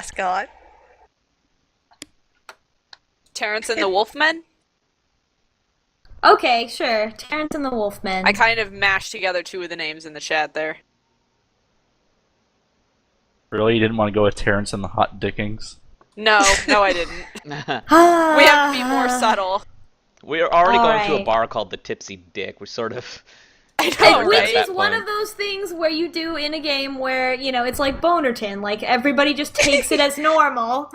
mascot. Terrence and the Wolfmen? Okay, sure. Terrence and the Wolfmen. I kind of mashed together two of the names in the chat there. Really? You didn't want to go with Terrence and the Hot Dickings? No, I didn't. We have to be more subtle. We're already All going to a right. bar called the Tipsy Dick. We sort of... I know, Which right? is one of those things where you do in a game where, you know, it's like Bonerton. Like, everybody just takes it as normal.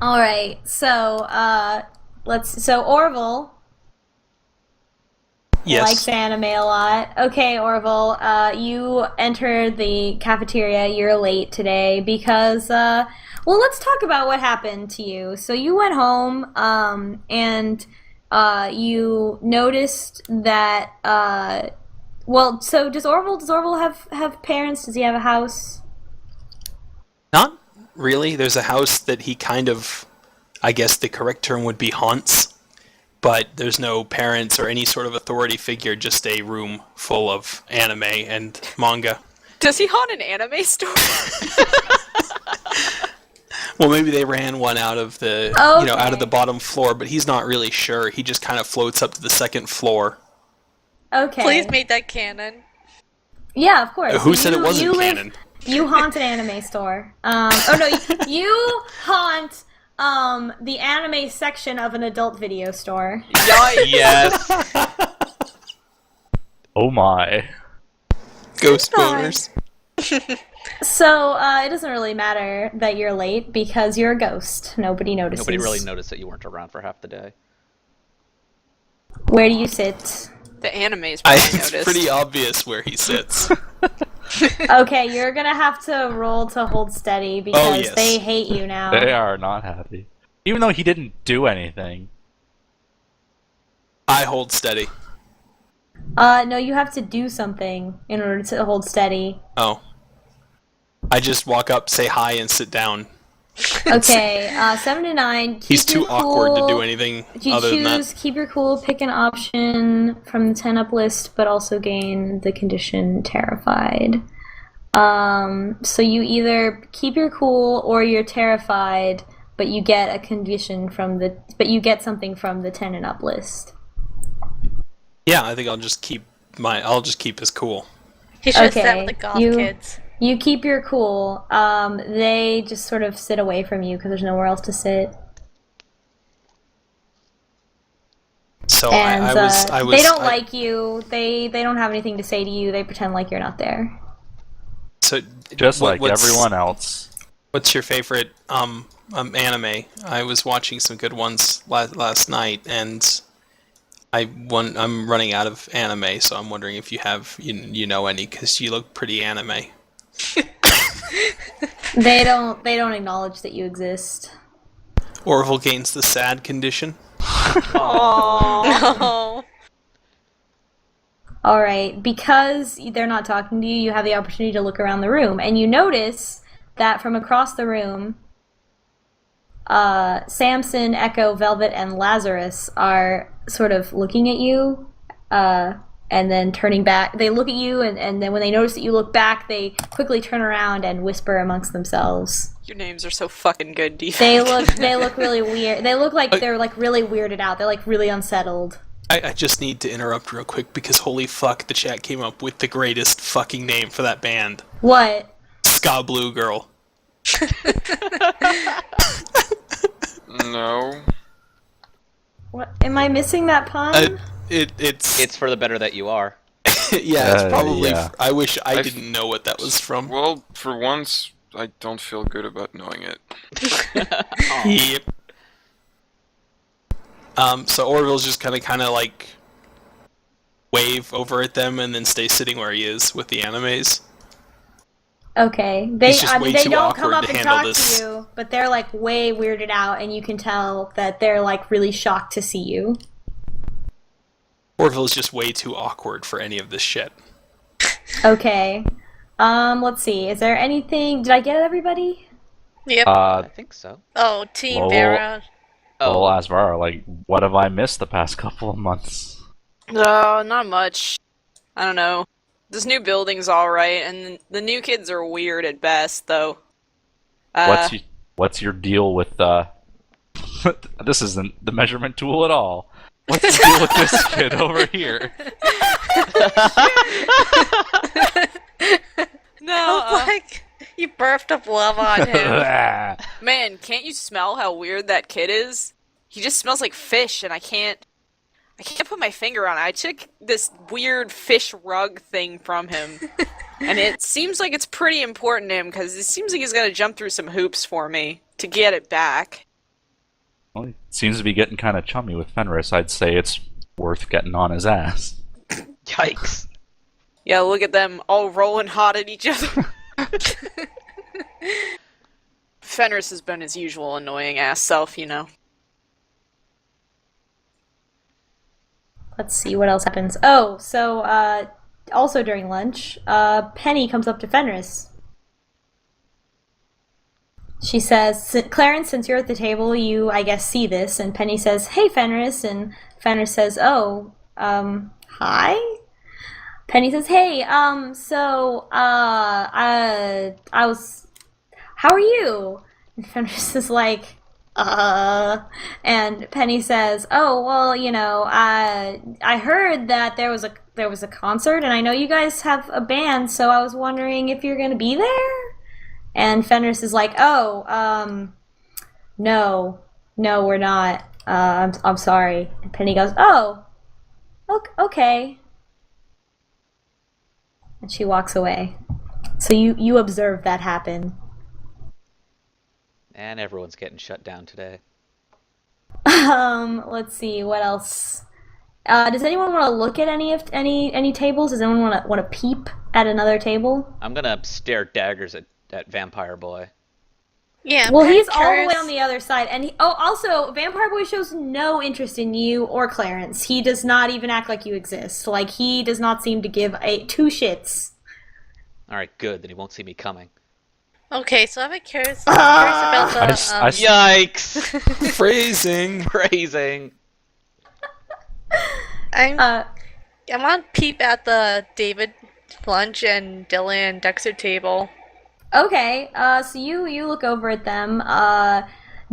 Alright, so, so Orville likes anime a lot. Okay, Orville, you entered the cafeteria. You're late today because, well, let's talk about what happened to you. So you went home, and you noticed that, well, so does Orville have parents? Does he have a house? Not really. There's a house that he kind of, I guess the correct term would be haunts, but there's no parents or any sort of authority figure, just a room full of anime and manga. Does he haunt an anime store? Well, maybe they ran one out of the, Okay. out of the bottom floor, but he's not really sure. He just kind of floats up to the second floor. Okay. Please make that canon. Yeah, of course. Who said it wasn't live- canon? You haunt an anime store. You haunt the anime section of an adult video store. Yes! Oh my. Ghost boners. So, it doesn't really matter that you're late because you're a ghost. Nobody notices. Nobody really noticed that you weren't around for half the day. Where do you sit? The animes probably It's noticed. pretty obvious where he sits. Okay, you're gonna have to roll to hold steady because yes. they hate you now. They are not happy. Even though he didn't do anything. I hold steady. No, you have to do something in order to hold steady. Oh. I just walk up, say hi, and sit down. Okay, 7 to 9. He's too awkward to do anything You other than choose that. keep your cool, pick an option from the 10 up list, but also gain the condition terrified. So you either keep your cool or you're terrified, but you get a condition you get something from the 10 and up list. Yeah, I think I'll just keep his cool. He should have sat Okay, with the goth you- kids. You keep your cool. They just sort of sit away from you because there's nowhere else to sit. So And I was they don't like you. They don't have anything to say to you. They pretend like you're not there. So Just like what's- everyone else. What's your favorite anime? I was watching some good ones last night, and I'm running out of anime, so I'm wondering if you have you know any, because you look pretty anime. They don't acknowledge that you exist. Orville gains the sad condition. Oh. All right, because they're not talking to you, you have the opportunity to look around the room, and you notice that from across the room, Samson, Echo, Velvet, and Lazarus are sort of looking at you, and then turning back. They look at you, and then when they notice that you look back, they quickly turn around and whisper amongst themselves. Your names are so fucking good, Defect. They look really weird. They look like they're like really weirded out. They're like really unsettled. I just need to interrupt real quick, because holy fuck, the chat came up with the greatest fucking name for that band. What? Ska Blue Girl. No. What? Am I missing that pun? It's for the better that you are. yeah, it's probably. yeah. I wish I I've- didn't know what that was from. Well, for once, I don't feel good about knowing it. Yep. So Orville's just kind of like wave over at them and then stay sitting where he is with the animes. Okay. He's just way They too don't come awkward up to and handle talk this. to you, but they're like way weirded out, and you can tell that they're like really shocked to see you. Orville's just way too awkward for any of this shit. Okay. Let's see. Is there anything? Did I get everybody? Yep. I think so. Oh, Team Lowell. Vara. I'll ask Vara, like, what have I missed the past couple of months? No, not much. I don't know. This new building's alright, and the new kids are weird at best, though. What's your deal with this isn't the measurement tool at all. What's the deal with this kid over here? No, Like, you burped up love on him. man, can't you smell how weird that kid is? He just smells like fish, and I can't put my finger on it. I took this weird fish rug thing from him, and it seems like it's pretty important to him, because it seems like he's gonna jump through some hoops for me to get it back. Well, he seems to be getting kind of chummy with Fenris. I'd say it's worth getting on his ass. Yikes. Yeah, look at them all rolling hot at each other. Fenris has been his usual annoying ass self, you know. Let's see what else happens. Oh, so also during lunch, Penny comes up to Fenris. She says, Clarence, since you're at the table, you, I guess, see this. And Penny says, hey, Fenris. And Fenris says, oh, hi? Penny says, hey, I was, how are you? And Fenris is like, and Penny says, oh, well, you know, I heard that there was a concert, and I know you guys have a band, so I was wondering if you're gonna be there? And Fenris is like, oh, no, we're not. I'm sorry. And Penny goes, oh, okay. And she walks away. So you observe that happen. And everyone's getting shut down today. Let's see, what else? Does anyone want to look at any tables? Does anyone want to peep at another table? I'm gonna stare daggers at Vampire Boy. Yeah. Well, he's curious. all the way on the other side, and also, Vampire Boy shows no interest in you or Clarence. He does not even act like you exist. Like, he does not seem to give two shits. Alright, good, then he won't see me coming. Okay, so I'm curious about the. Yikes! Phrasing. Phrasing. I want to peep at the David Lunch and Dylan and Dexter table. Okay, so you look over at them.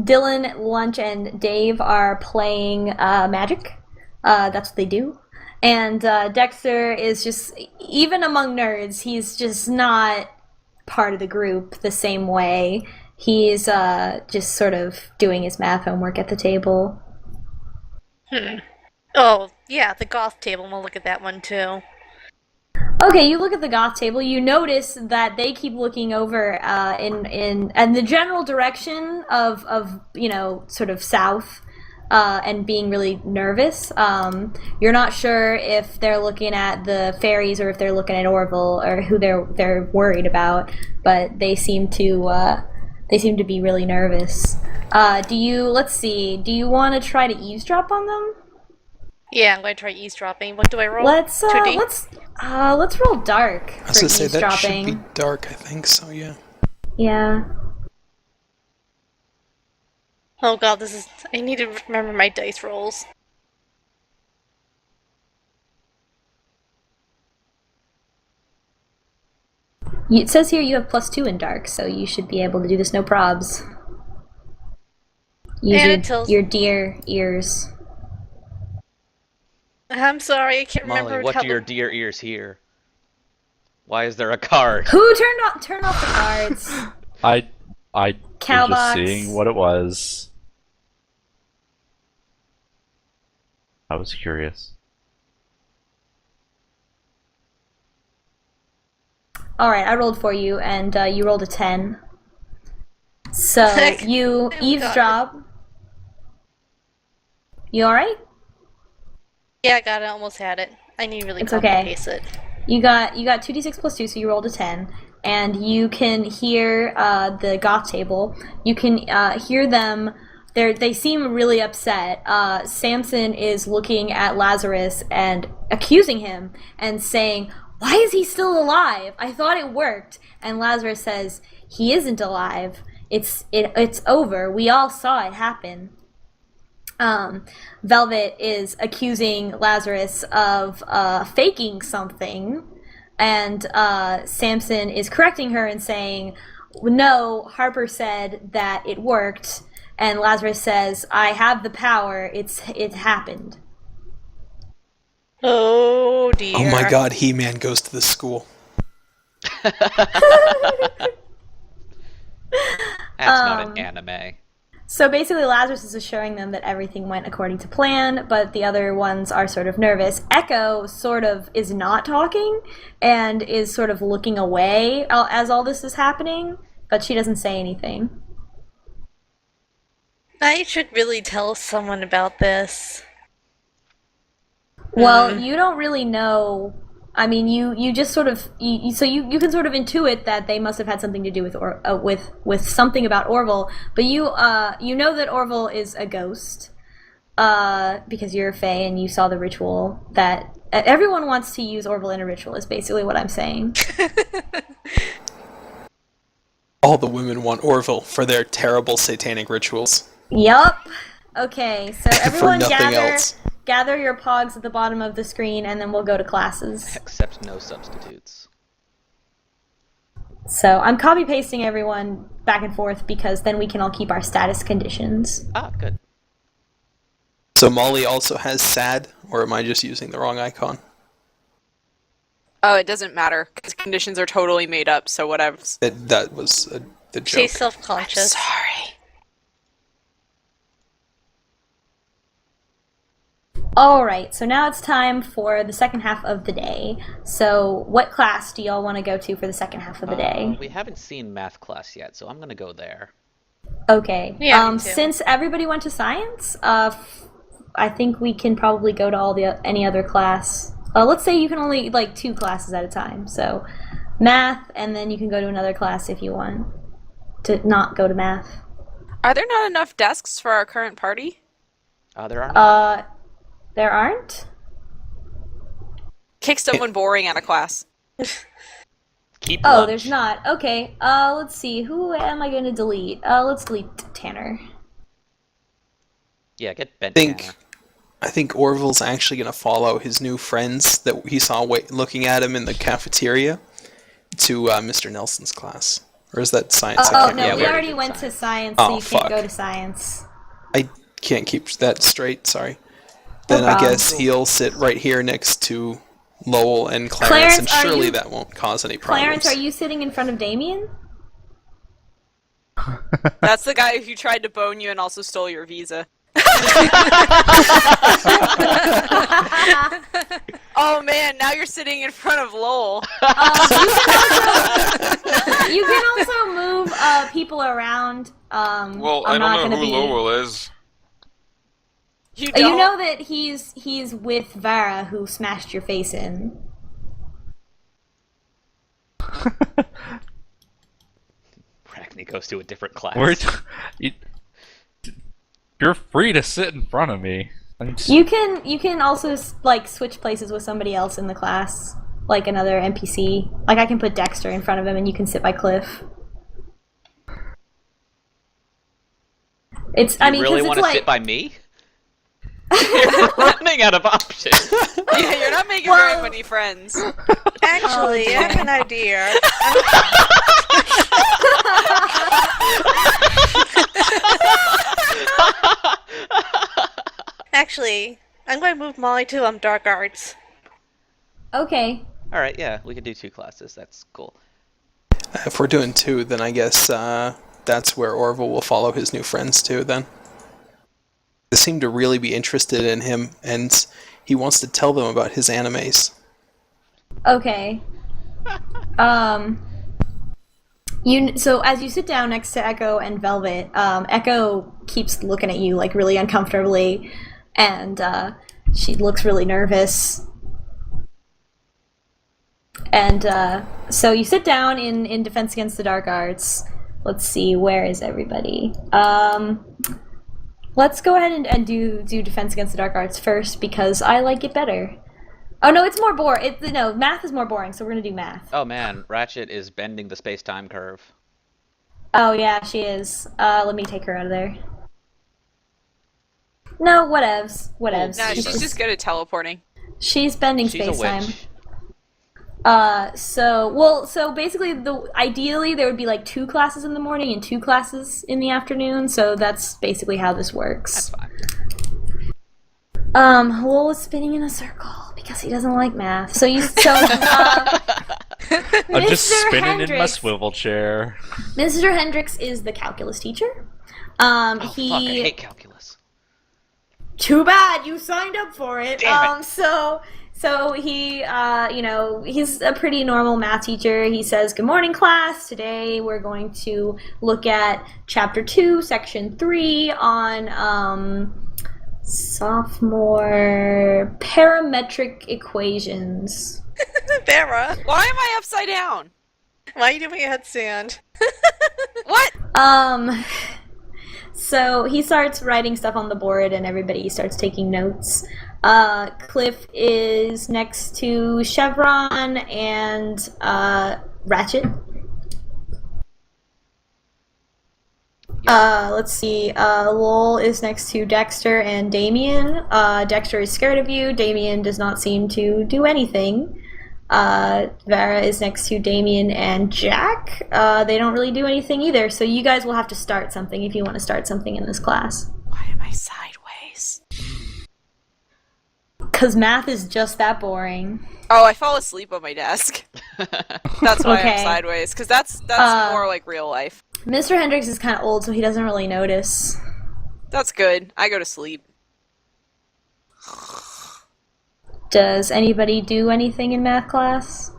Dylan, Lunch, and Dave are playing Magic. That's what they do. And Dexter is just, even among nerds, he's just not part of the group the same way. He's just sort of doing his math homework at the table. Oh, yeah, the goth table. I'm gonna look at that one too. Okay, you look at the goth table. You notice that they keep looking over in the general direction of sort of south, and being really nervous. You're not sure if they're looking at the fairies or if they're looking at Orville or who they're worried about, but they seem to be really nervous. Do you want to try to eavesdrop on them? Yeah, I'm going to try eavesdropping. What do I roll? Let's 2D? let's roll dark I was for gonna say that should eavesdropping. be dark, I think, so yeah. Yeah. Oh god, I need to remember my dice rolls. It says here you have +2 in dark, so you should be able to do this no probs. Use your dear ears. I'm sorry, I can't Molly, remember what how do your dear ears hear? Why is there a card? Who turn off the cards? I was Kaubocks. just seeing what it was. I was curious. Alright, I rolled for you, and you rolled a 10. So, you eavesdrop. You alright? Yeah, I got it, almost had it. I need to really It's copy okay. paste it. You got 2d6 + 2, so you rolled a 10. And you can hear the goth table. You can hear them. They seem really upset. Samson is looking at Lazarus and accusing him and saying, "Why is he still alive? I thought it worked." And Lazarus says, "He isn't alive. It's over. We all saw it happen." Velvet is accusing Lazarus of faking something, and Samson is correcting her and saying, no, Harper said that it worked, and Lazarus says, I have the power, it happened. Oh dear. Oh my god, He-Man goes to the school. That's not an anime. So basically, Lazarus is assuring them that everything went according to plan, but the other ones are sort of nervous. Echo sort of is not talking and is sort of looking away as all this is happening, but she doesn't say anything. I should really tell someone about this. Well, you don't really know. I mean, you just sort of you can sort of intuit that they must have had something to do with something about Orville, but you know that Orville is a ghost because you're a fae and you saw the ritual that everyone wants to use Orville in a ritual is basically what I'm saying. All the women want Orville for their terrible satanic rituals. Yup. Okay, so everyone for nothing else. Gather your pogs at the bottom of the screen, and then we'll go to classes. Except no substitutes. So I'm copy-pasting everyone back and forth because then we can all keep our status conditions. Ah, good. So Molly also has sad, or am I just using the wrong icon? Oh, it doesn't matter, because conditions are totally made up, so whatever. That was the joke. She's self-conscious. Sorry. Alright, so now it's time for the second half of the day. So what class do y'all want to go to for the second half of the day? We haven't seen math class yet, so I'm going to go there. Okay. Yeah, me too. Since everybody went to science, I think we can probably go to any other class. Let's say you can only, 2 classes at a time. So math, and then you can go to another class if you want to not go to math. Are there not enough desks for our current party? There are. There aren't? Kick someone boring out of class. Keep Oh, lunch. there's not. Okay, let's see. Who am I going to delete? Let's delete Tanner. Yeah, get bent. I think Orville's actually going to follow his new friends that he saw looking at him in the cafeteria to Mr. Nelson's class. Or is that science? Oh, no, Yeah, we we already did went to science. science, so Oh, you fuck. can't go to science. I can't keep that straight, sorry. Then I guess he'll sit right here next to Lowell and Clarence, and Clarence, surely that won't cause any problems. Clarence, are you sitting in front of Damien? That's the guy who tried to bone you and also stole your visa. Oh man, now you're sitting in front of Lowell. You can also move people around. Well, I'm I not don't know gonna who be... Lowell is. You You know that he's with Vara, who smashed your face in. Ragny goes to a different class. You're free to sit in front of me. You can also switch places with somebody else in the class, like another NPC. Like I can put Dexter in front of him, and you can sit by Cliff. It's You really want to sit by me? You're running out of options. Yeah, you're not making very many friends. Actually, I have an idea. Actually, I'm going to move Molly to dark arts. Okay. Alright, yeah, we could do 2 classes. That's cool. If we're doing 2, then I guess that's where Orville will follow his new friends to, then. They seem to really be interested in him, and he wants to tell them about his animes. Okay. So as you sit down next to Echo and Velvet, Echo keeps looking at you really uncomfortably, and she looks really nervous. And so you sit down in Defense Against the Dark Arts. Let's see, where is everybody? Let's go ahead and do Defense Against the Dark Arts first, because I like it better. Oh no, it's more boring. No, math is more boring, so we're gonna do math. Oh man, Ratchet is bending the space-time curve. Oh yeah, she is. Let me take her out of there. No, whatevs. Nah, she's just good at teleporting. She's bending She's a space-time. witch. So basically, ideally there would be like 2 classes in the morning and 2 classes in the afternoon. So that's basically how this works. That's fine. Lowell is spinning in a circle because he doesn't like math. So I'm just Mr. spinning in my Hendricks. swivel chair. Mr. Hendricks is the calculus teacher. Oh, fuck, I hate calculus. Too bad you signed up for it. Damn it. So he, he's a pretty normal math teacher. He says, "Good morning, class. Today we're going to look at Chapter 2, Section 3 on sophomore parametric equations." Vara, Why am I upside down? why are you doing a headstand? What? So he starts writing stuff on the board, and everybody starts taking notes. Cliff is next to Chevron and Ratchet. Let's see. Lowell is next to Dexter and Damien. Dexter is scared of you. Damien does not seem to do anything. Vara is next to Damien and Jack. They don't really do anything either, so you guys will have to start something if you want to start something in this class. Why am I sideways? Because math is just that boring. Oh, I fall asleep on my desk. That's why Okay. I'm sideways, because that's more like real life. Mr. Hendricks is kind of old, so he doesn't really notice. That's good. I go to sleep. Does anybody do anything in math class?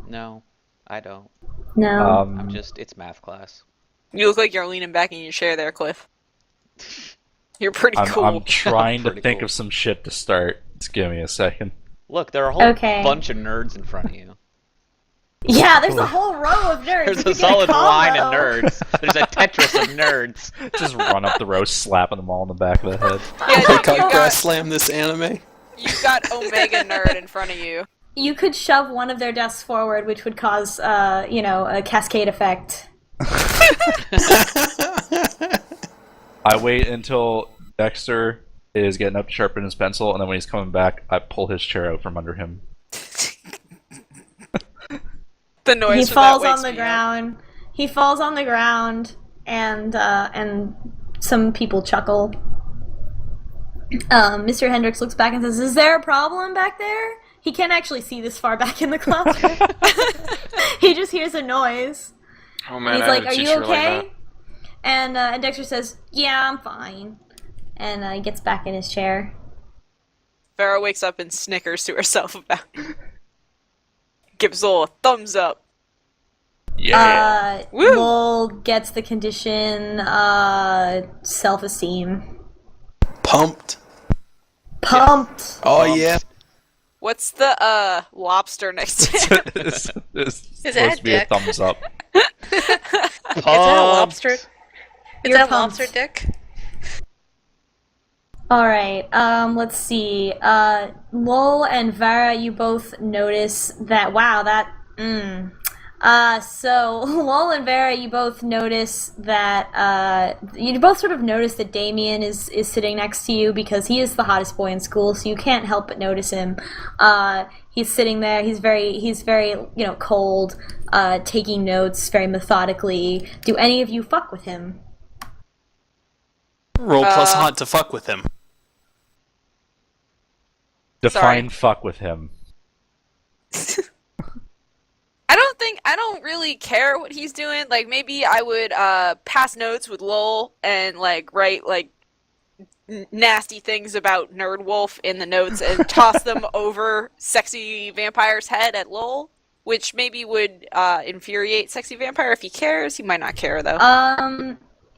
No, I don't. No. It's math class. You look like you're leaning back in your chair there, Cliff. You're pretty cool. I'm trying to Pretty think cool. of some shit to start. Just give me a second. Look, there are a whole Okay. bunch of nerds in front of you. Yeah, there's a whole row of nerds. There's You a could get solid line of combo. nerds. There's a Tetris of nerds. Just run up the row, slapping them all in the back of the head. Yeah, They dude, got Grasslamb this anime. you've got Omega Nerd in front of you. You could shove one of their desks forward, which would cause, a cascade effect. I wait until Dexter is getting up to sharpen his pencil, and then when he's coming back, I pull his chair out from under him. The noise He from falls that on wakes the me up. ground. He falls on the ground, and some people chuckle. Mr. Hendricks looks back and says, "Is there a problem back there?" He can't actually see this far back in the classroom. He just hears a noise. Oh And man, he's I like, had "Are a you teacher like okay?" that. And Dexter says, "Yeah, I'm fine." And he gets back in his chair. Vara wakes up and snickers to herself about it. Gives all a thumbs up. Yeah. Woo! Lowell gets the condition self-esteem. Pumped. Pumped. Oh yeah. What's the lobster next to him? It's that supposed to be a dick? thumbs up. Is that a lobster? Is You're that a pumped. lobster dick? Alright, let's see. Lowell and Vara, you both notice that, so Lowell and Vara, you both notice that, you both sort of notice that Damien is sitting next to you because he is the hottest boy in school, so you can't help but notice him. He's sitting there, he's very, cold, taking notes very methodically. Do any of you fuck with him? Roll plus hot to fuck with him. Define fuck with him. I don't really care what he's doing. Like, maybe I would pass notes with Lowell and like write like nasty things about Nerdwolf in the notes and toss them over Sexy Vampire's head at Lowell, which maybe would infuriate Sexy Vampire if he cares. He might not care though.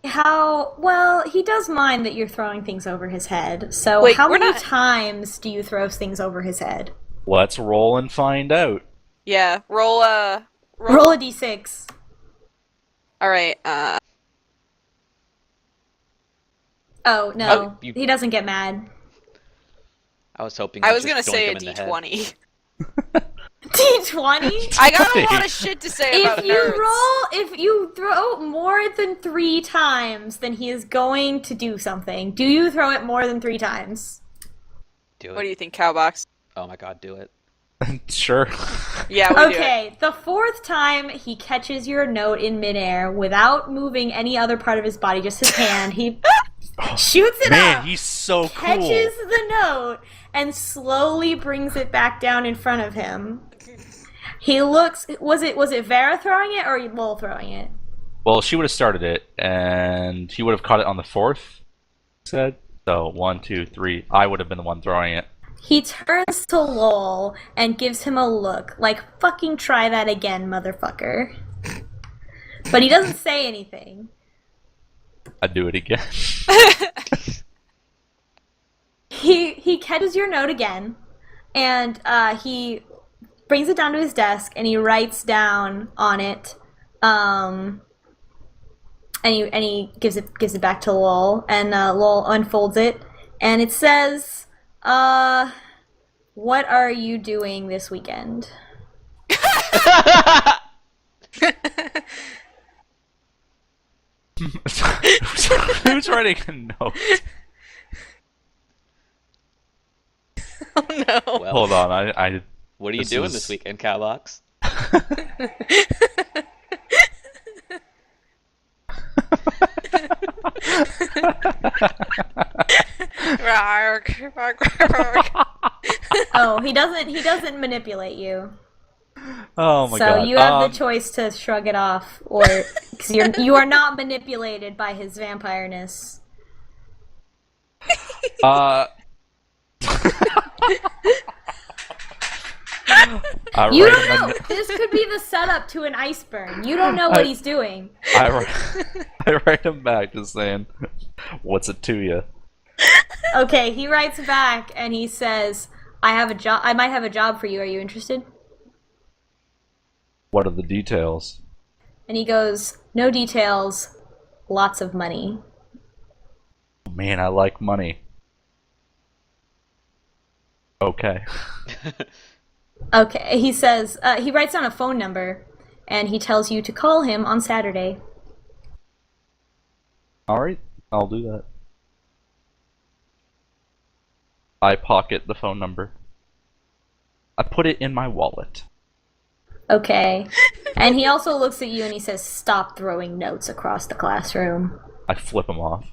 He does mind that you're throwing things over his head. So Wait, how we're many not- times do you throw things over his head? Let's roll and find out. Yeah, roll Roll a d6. All right. Oh, no. you- He doesn't get mad. I was hoping. I you'd was just gonna doink say a him in the head. d20. D20? I got a lot of shit to say about nerds. If you throw more than 3 times, then he is going to do something. Do you throw it more than 3 times? Do it. What do you think, Cowbox? Oh my god, do it. Sure. Yeah, we do. Okay, the fourth time he catches your note in midair without moving any other part of his body, just his hand, he shoots it Man, up, he's so catches cool. the note, and slowly brings it back down in front of him. He looks. Was it Vara throwing it or Lowell throwing it? Well, she would have started it, and he would have caught it on the fourth. Said so. 1, 2, 3. I would have been the one throwing it. He turns to Lowell and gives him a look like, fucking try that again, motherfucker. But he doesn't say anything. I'd do it again. He catches your note again, and he brings it down to his desk, and he writes down on it, and he gives it back to Lowell, and Lowell unfolds it, and it says, what are you doing this weekend? Who's writing a note? Oh no. Well, Hold on, I what are you this doing is- this weekend, Kaubocks? Oh, he doesn't manipulate you. Oh my So god. you have the choice to shrug it off, or because you are not manipulated by his vampireness. You don't know. This could be the setup to an ice burn. You don't know what he's doing. I write him back just saying, "What's it to you?" Okay, he writes back and he says, "I have a job. I might have a job for you. Are you interested?" What are the details? And he goes, "No details. Lots of money." Man, I like money. Okay. Okay, he says, he writes down a phone number, and he tells you to call him on Saturday. Alright, I'll do that. I pocket the phone number. I put it in my wallet. Okay. And he also looks at you and he says, "Stop throwing notes across the classroom." I flip him off.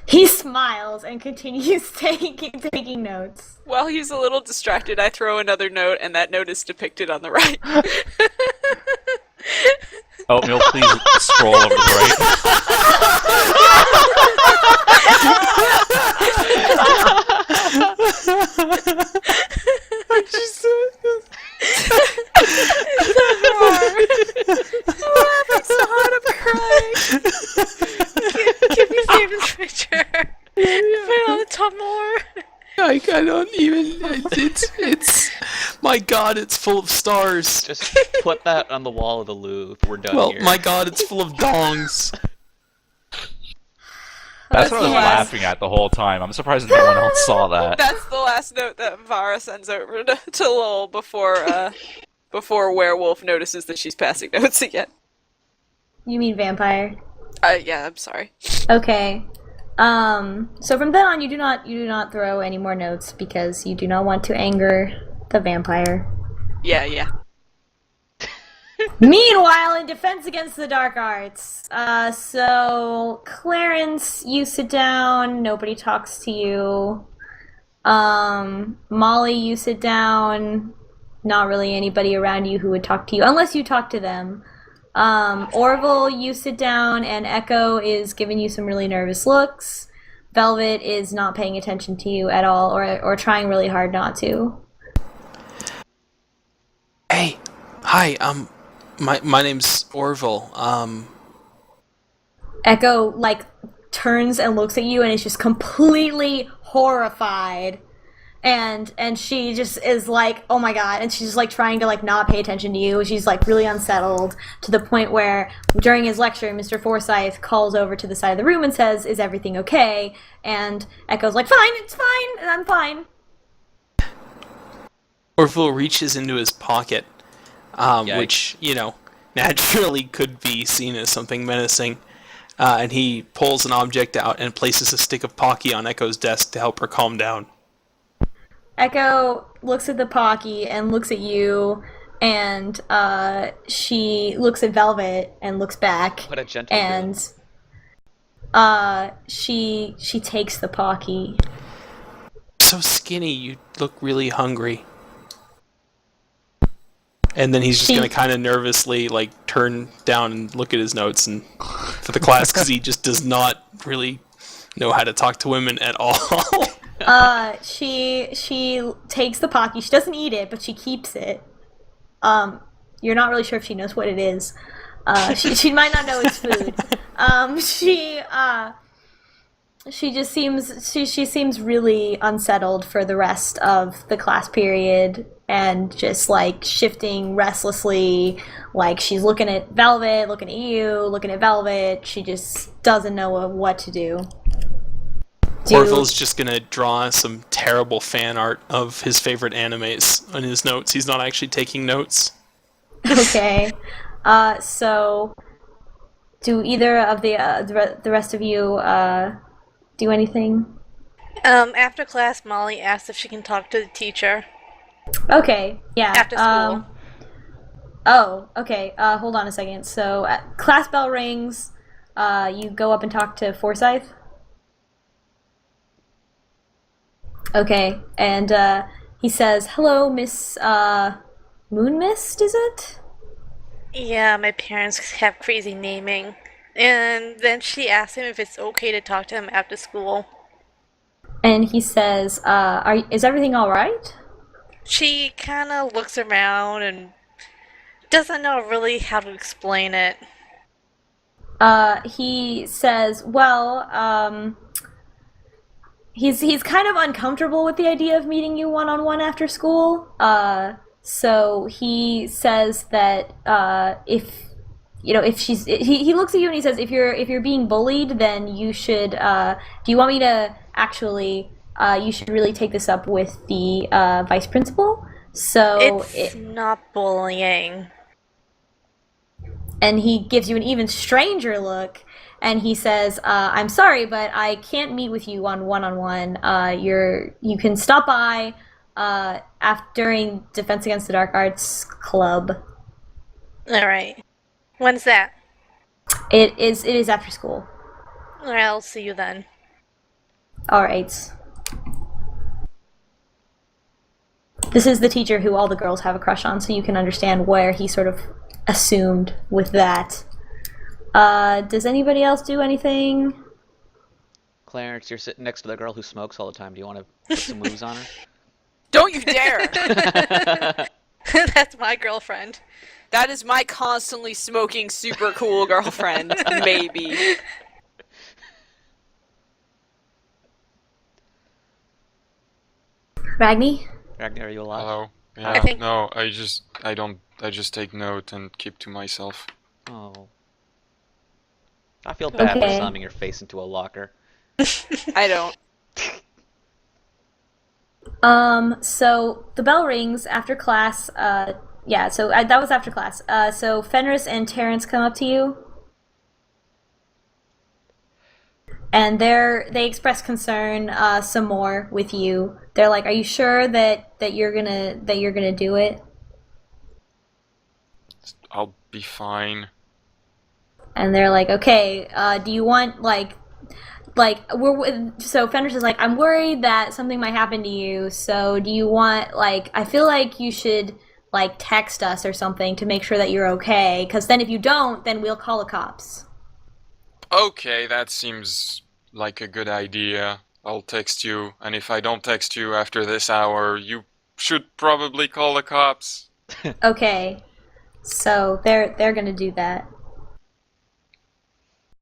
He smiles and continues taking notes. While he's a little distracted, I throw another note, and that note is depicted on the right. Oatmeal, please scroll over to the right. Give me David's picture. Put it on the top more. I don't even. It's. My God, it's full of stars. Just put that on the wall of the Louvre. We're done Well, here. my God, it's full of dongs. That's what I was Okay. laughing at the whole time. I'm surprised no one else saw that. That's the last note that Vara sends over to Lowell before Werewolf notices that she's passing notes again. You mean vampire? Yeah, I'm sorry. Okay. So from then on, you do not throw any more notes because you do not want to anger the vampire. Yeah. Meanwhile, in Defense Against the Dark Arts, so Clarence, you sit down, nobody talks to you. Molly, you sit down, not really anybody around you who would talk to you, unless you talk to them. Orville, you sit down, and Echo is giving you some really nervous looks. Velvet is not paying attention to you at all, or trying really hard not to. Hey, hi. My name's Orville. Echo, turns and looks at you and is just completely horrified. And she just is like, "Oh my god," and she's just trying to not pay attention to you. She's really unsettled to the point where during his lecture, Mr. Forsyth calls over to the side of the room and says, "Is everything okay?" And Echo's like, "Fine, it's fine, I'm fine." Orville reaches into his pocket, which, naturally could be seen as something menacing, and he pulls an object out and places a stick of Pocky on Echo's desk to help her calm down. Echo looks at the Pocky and looks at you, and she looks at Velvet and looks back. What a gentle and she takes the Pocky. So skinny, you look really hungry. And then he's just going to kind of nervously like turn down and look at his notes and for the class because he just does not really know how to talk to women at all. She takes the Pocky. She doesn't eat it, but she keeps it. You're not really sure if she knows what it is. She might not know it's food. She just seems really unsettled for the rest of the class period and just like shifting restlessly, like she's looking at Velvet, looking at you, looking at Velvet. She just doesn't know what to do. Orville's just gonna draw some terrible fan art of his favorite animes on his notes. He's not actually taking notes. Okay. So do either of the rest of you do anything? After class, Molly asks if she can talk to the teacher. Okay, yeah. After school. Okay. Hold on a second. So, class bell rings. You go up and talk to Forsyth. Okay, and he says, "Hello, Miss Moonmist, is it?" Yeah, my parents have crazy naming. And then she asks him if it's okay to talk to him after school. And he says, "Is everything all right?" She kind of looks around and doesn't know really how to explain it. He says, "Well, he's kind of uncomfortable with the idea of meeting you one-on-one after school. So he says that if she's he looks at you and he says if you're being bullied, then you should do you want me to actually you should really take this up with the vice principal." So it's not bullying. And he gives you an even stranger look, and he says, "I'm sorry, but I can't meet with you on one-on-one. You can stop by during Defense Against the Dark Arts Club." All right. When's that? It is after school. All right, I'll see you then. All right. This is the teacher who all the girls have a crush on, so you can understand where he sort of assumed with that. Does anybody else do anything? Clarence, you're sitting next to the girl who smokes all the time. Do you want to put some moves on her? Don't you dare! That's my girlfriend. That is my constantly smoking super cool girlfriend, maybe. Ragny? Ragny, are you alive? Hello. Yeah, I think- no, I just take note and keep to myself. Oh. I feel bad for Okay. slamming your face into a locker. I don't. So the bell rings after class. That was after class. So Fenris and Terrence come up to you, and they express concern some more with you. They're like, "Are you sure that you're gonna do it?" I'll be fine. And they're like, "Okay, do you want so Fenris is like, I'm worried that something might happen to you, so do you want, I feel like you should, text us or something to make sure that you're okay, because then if you don't, then we'll call the cops." Okay, that seems like a good idea. I'll text you, and if I don't text you after this hour, you should probably call the cops. Okay, so they're gonna do that.